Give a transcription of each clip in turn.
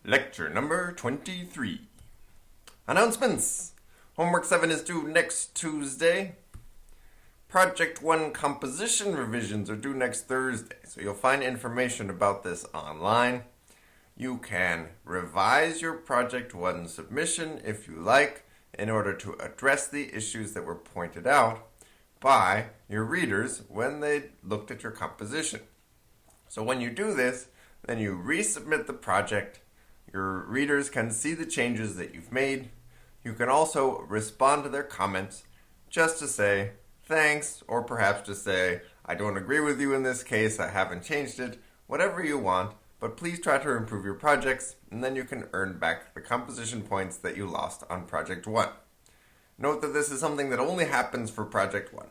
Lecture number 23. Announcements! Homework 7 is due next Tuesday. Project 1 composition revisions are due next Thursday, so you'll find information about this online. You can revise your Project 1 submission if you like in order to address the issues that were pointed out by your readers when they looked at your composition. So when you do this, then you resubmit the project. Your readers can see the changes that you've made. You can also respond to their comments just to say thanks, or perhaps just say, I don't agree with you in this case, I haven't changed it, whatever you want, but please try to improve your projects, and then you can earn back the composition points that you lost on Project 1. Note that this is something that only happens for Project 1.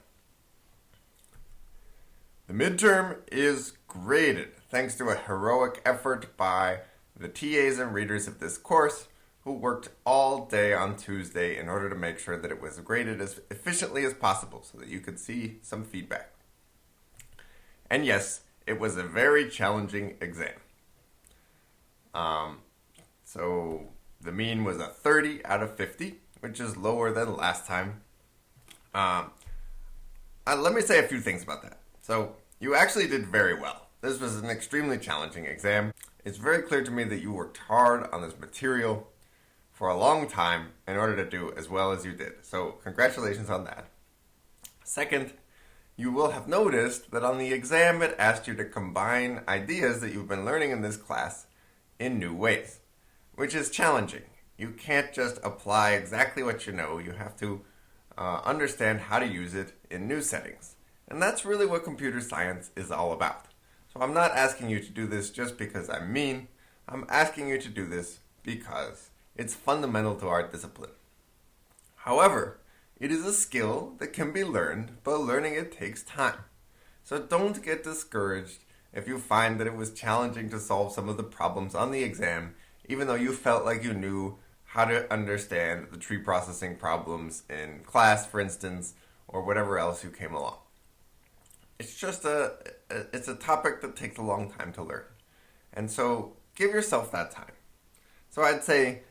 The midterm is graded thanks to a heroic effort by the TAs and readers of this course who worked all day on Tuesday in order to make sure that it was graded as efficiently as possible so that you could see some feedback. And yes, it was a very challenging exam. So the mean was a 30 out of 50, which is lower than last time. Let me say a few things about that. So you actually did very well. This was an extremely challenging exam. It's very clear to me that you worked hard on this material for a long time in order to do as well as you did. So congratulations on that. Second, you will have noticed that on the exam it asked you to combine ideas that you've been learning in this class in new ways, which is challenging. You can't just apply exactly what you know. You have to understand how to use it in new settings. And that's really what computer science is all about. So I'm not asking you to do this just because I'm mean. I'm asking you to do this because it's fundamental to our discipline. However, it is a skill that can be learned, but learning it takes time. So don't get discouraged if you find that it was challenging to solve some of the problems on the exam, even though you felt like you knew how to understand the tree processing problems in class, for instance, or whatever else you came along. It's just it's a topic that takes a long time to learn. And so give yourself that time. So I'd say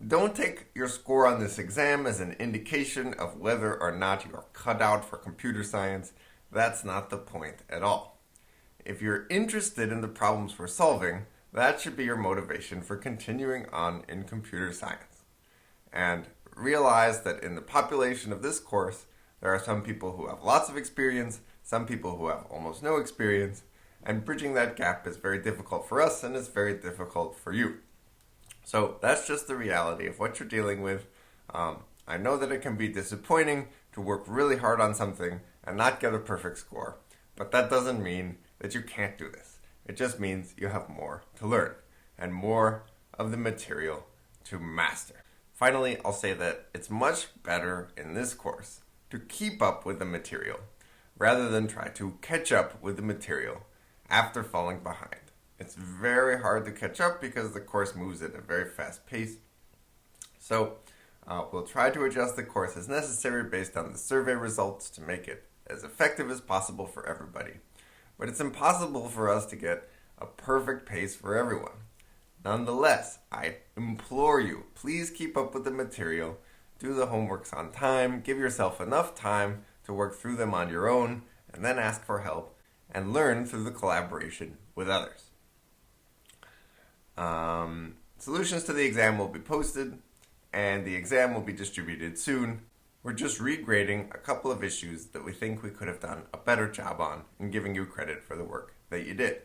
don't take your score on this exam as an indication of whether or not you are cut out for computer science. That's not the point at all. If you're interested in the problems we're solving, that should be your motivation for continuing on in computer science. And realize that in the population of this course, there are some people who have lots of experience, some people who have almost no experience, and bridging that gap is very difficult for us and it's very difficult for you. So that's just the reality of what you're dealing with. I know that it can be disappointing to work really hard on something and not get a perfect score, but that doesn't mean that you can't do this. It just means you have more to learn and more of the material to master. Finally, I'll say that it's much better in this course to keep up with the material rather than try to catch up with the material after falling behind. It's very hard to catch up because the course moves at a very fast pace. So we'll try to adjust the course as necessary based on the survey results to make it as effective as possible for everybody. But it's impossible for us to get a perfect pace for everyone. Nonetheless, I implore you, please keep up with the material, do the homeworks on time, give yourself enough time to work through them on your own, and then ask for help, and learn through the collaboration with others. Solutions to the exam will be posted, and the exam will be distributed soon. We're just regrading a couple of issues that we think we could have done a better job on and giving you credit for the work that you did.